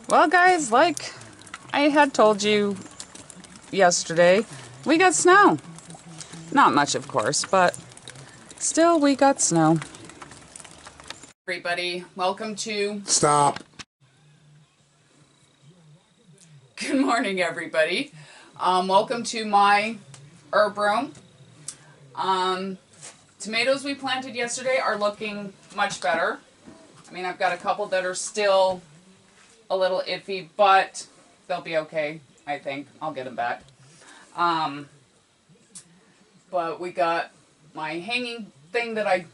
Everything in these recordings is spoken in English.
Well, guys, like I had told you yesterday, we got snow. Not much, of course, but still we got snow. Everybody, welcome to... Stop. Good morning, everybody. Welcome to my herb room. Tomatoes we planted yesterday are looking much better. I mean, I've got a couple that are still a little iffy, but they'll be okay, I think. I'll get them back. But we got my hanging thing that I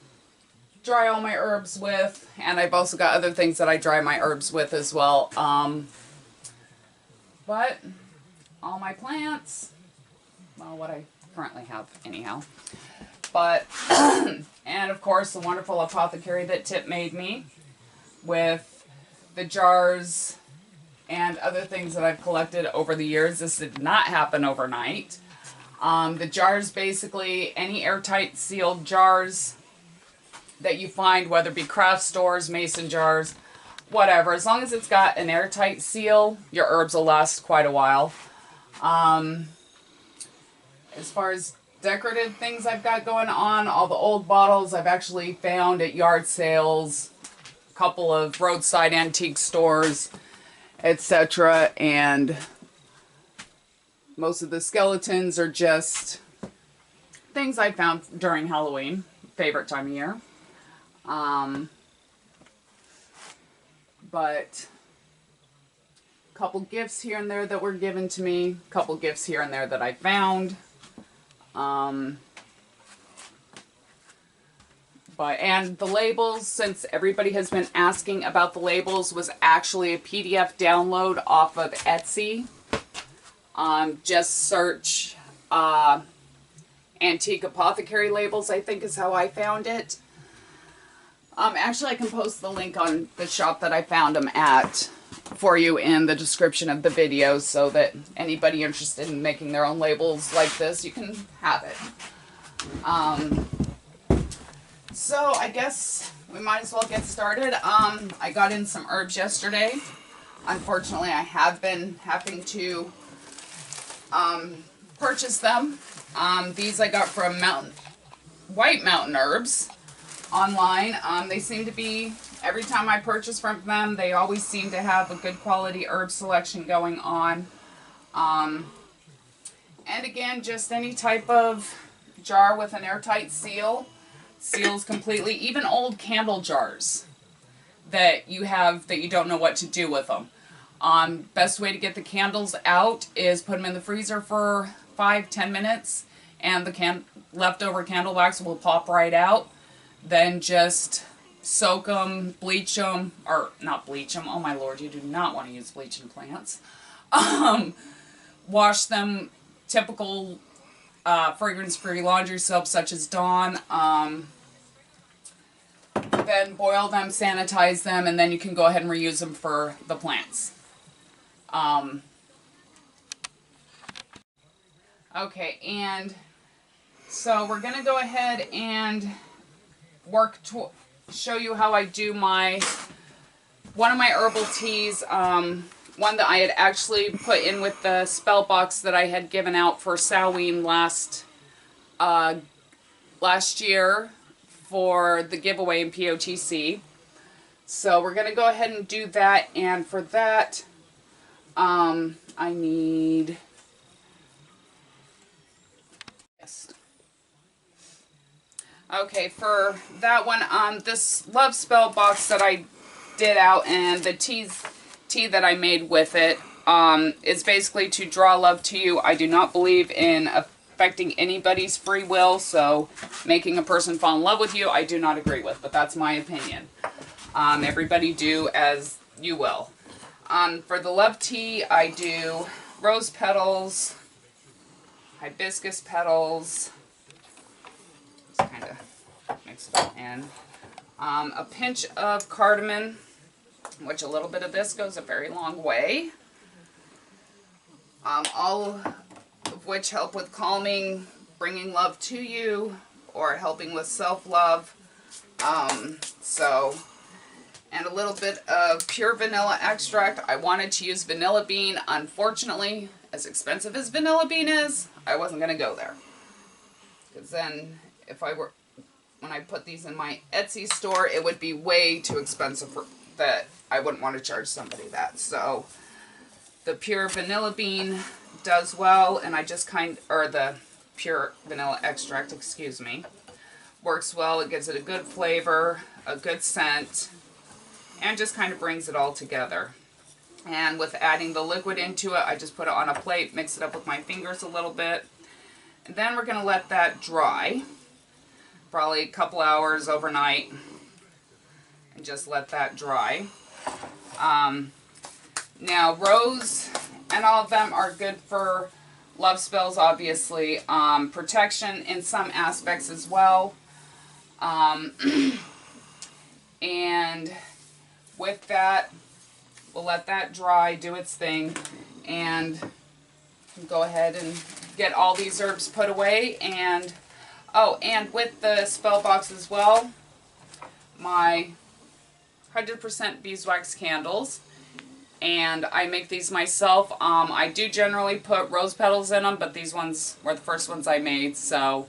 dry all my herbs with, and I've also got other things that I dry my herbs with as well. But all my plants, well, what I currently have anyhow. But, and of course the wonderful apothecary that Tip made me with the jars and other things that I've collected over the years. This did not happen overnight. The jars, basically any airtight sealed jars that you find, whether it be craft stores, mason jars, whatever, as long as it's got an airtight seal, your herbs will last quite a while. As far as decorative things I've got going on, all the old bottles I've actually found at yard sales, a couple of roadside antique stores, etc. And most of the skeletons are just things I found during Halloween, favorite time of year. But a couple gifts here and there that were given to me, a couple gifts here and there that I found. And the labels, since everybody has been asking about the labels, was actually a PDF download off of Etsy. Just search antique apothecary labels, I think is how I found it. Actually, I can post the link on the shop that I found them at for you in the description of the video, so that anybody interested in making their own labels like this, you can have it. So I guess we might as well get started. I got in some herbs yesterday. Unfortunately, I have been having to purchase them. These I got from White Mountain Herbs online. They seem to be, every time I purchase from them, they always seem to have a good quality herb selection going on. And again, just any type of jar with an airtight seal. Seals completely. Even old candle jars that you have that you don't know what to do with them. Best way to get the candles out is put them in the freezer for 5-10 minutes, and the leftover candle wax will pop right out. Then just soak them, bleach them, or not bleach them, oh my lord, you do not want to use bleach in plants. Wash them, typical fragrance-free laundry soap such as Dawn. Then boil them, sanitize them, and then you can go ahead and reuse them for the plants. Okay, and so we're going to go ahead and show you how I do one of my herbal teas, one that I had actually put in with the spell box that I had given out for Samhain last year for the giveaway in POTC. So we're going to go ahead and do that, and for that I need... Okay, for that one, this love spell box that I did out and the tea that I made with it is basically to draw love to you. I do not believe in affecting anybody's free will, so making a person fall in love with you, I do not agree with, but that's my opinion. Everybody do as you will. For the love tea, I do rose petals, hibiscus petals, just kind of mix it all in. A pinch of cardamom, which a little bit of this goes a very long way. All of which help with calming, bringing love to you, or helping with self-love. and a little bit of pure vanilla extract. I wanted to use vanilla bean. Unfortunately, as expensive as vanilla bean is, I wasn't going to go there. Because then, when I put these in my Etsy store, it would be way too expensive for that. I wouldn't want to charge somebody that. So, the pure vanilla bean does well, and I just or the pure vanilla extract, excuse me, works well. It gives it a good flavor, a good scent, and just kind of brings it all together. And with adding the liquid into it, I just put it on a plate, mix it up with my fingers a little bit, and then we're going to let that dry, probably a couple hours overnight, and just let that dry. Now, rose and all of them are good for love spells, obviously, protection in some aspects as well. And with that, we'll let that dry, do its thing, and go ahead and get all these herbs put away. And oh, and with the spell box as well, my 100% beeswax candles, and I make these myself. I do generally put rose petals in them, but these ones were the first ones I made, so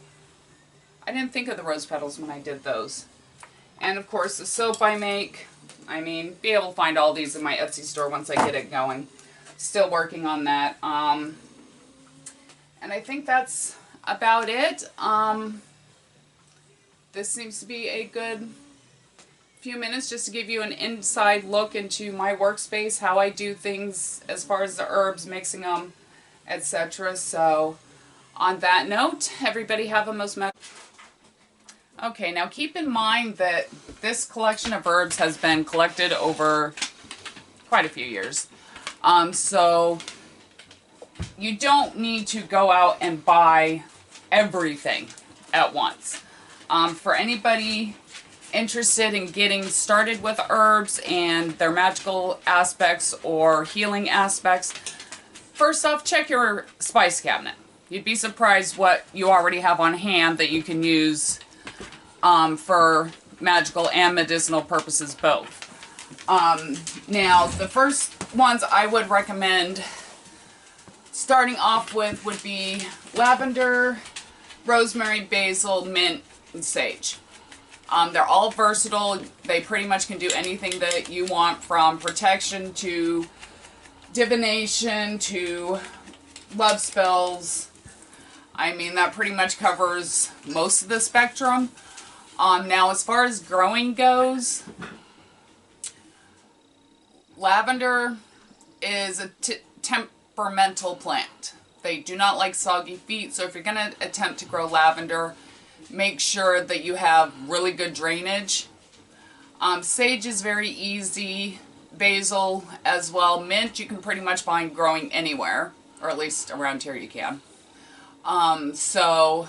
I didn't think of the rose petals when I did those. And of course the soap I make, be able to find all these in my Etsy store once I get it going. Still working on that. And I think that's about it. This seems to be a good few minutes just to give you an inside look into my workspace, how I do things as far as the herbs, mixing them, etc. So on that note, everybody have a most Okay, now keep in mind that this collection of herbs has been collected over quite a few years. So you don't need to go out and buy everything at once. For anybody interested in getting started with herbs and their magical aspects or healing aspects, first off, check your spice cabinet. You'd be surprised what you already have on hand that you can use for magical and medicinal purposes both. Now, the first ones I would recommend starting off with would be lavender, rosemary, basil, mint, and sage. They're all versatile. They pretty much can do anything that you want, from protection to divination to love spells. That pretty much covers most of the spectrum. Now, as far as growing goes, lavender is a temperamental plant. They do not like soggy feet, so if you're going to attempt to grow lavender, make sure that you have really good drainage. Sage is very easy. Basil as well. Mint you can pretty much find growing anywhere, or at least around here you can. So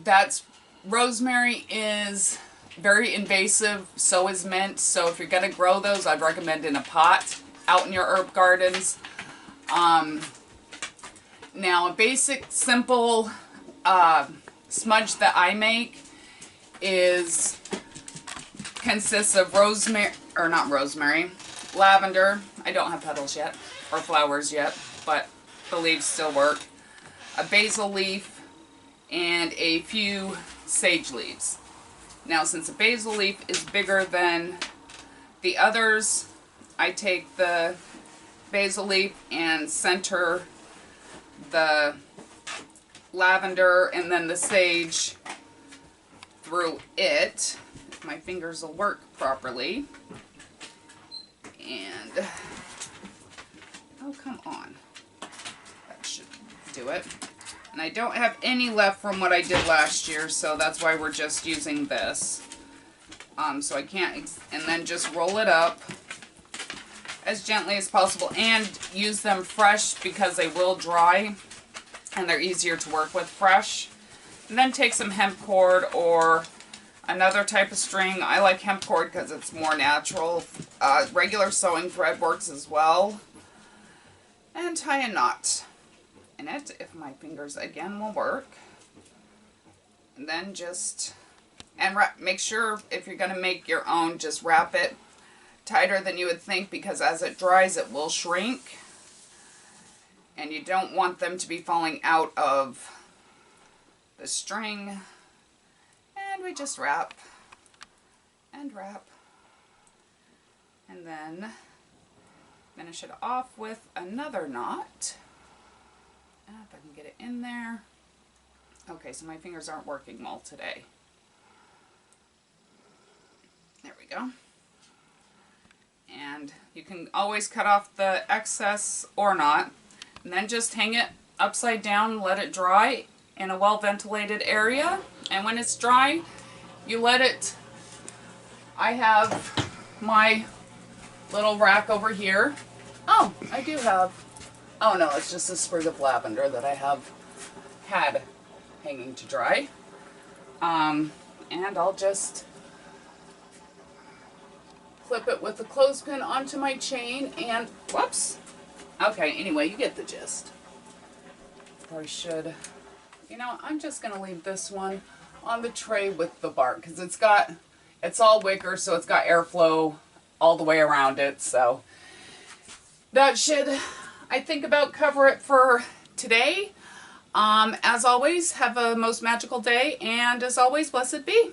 that's rosemary is very invasive, so is mint. So if you're going to grow those, I'd recommend in a pot out in your herb gardens. Now, a basic, simple smudge that I make consists of lavender. I don't have petals yet, or flowers yet, but the leaves still work. A basil leaf, and a few sage leaves. Now, since the basil leaf is bigger than the others, I take the basil leaf and center the lavender and then the sage through it. If my fingers will work properly. And, oh, come on. That should do it. And I don't have any left from what I did last year, so that's why we're just using this. So I can't, and then just roll it up as gently as possible, and use them fresh because they will dry and they're easier to work with fresh. And then take some hemp cord or another type of string. I like hemp cord because it's more natural. Regular sewing thread works as well. And tie a knot in it, if my fingers again will work. And then just And make sure if you're going to make your own, just wrap it tighter than you would think, because as it dries it will shrink. And you don't want them to be falling out of the string. And we just wrap and wrap. And then finish it off with another knot. If I can get it in there. Okay, so my fingers aren't working well today. There we go. And you can always cut off the excess or not. And then just hang it upside down and let it dry in a well-ventilated area. And when it's dry, you let it... I have my little rack over here. Oh, I do have... Oh no, it's just a sprig of lavender that I have had hanging to dry. And I'll just clip it with the clothespin onto my chain and, whoops. Okay, anyway, you get the gist. Or I should, you know, I'm just going to leave this one on the tray with the bark, because it's all wicker, so it's got airflow all the way around it. So that should, I think, about cover it for today. As always, have a most magical day, and as always, blessed be.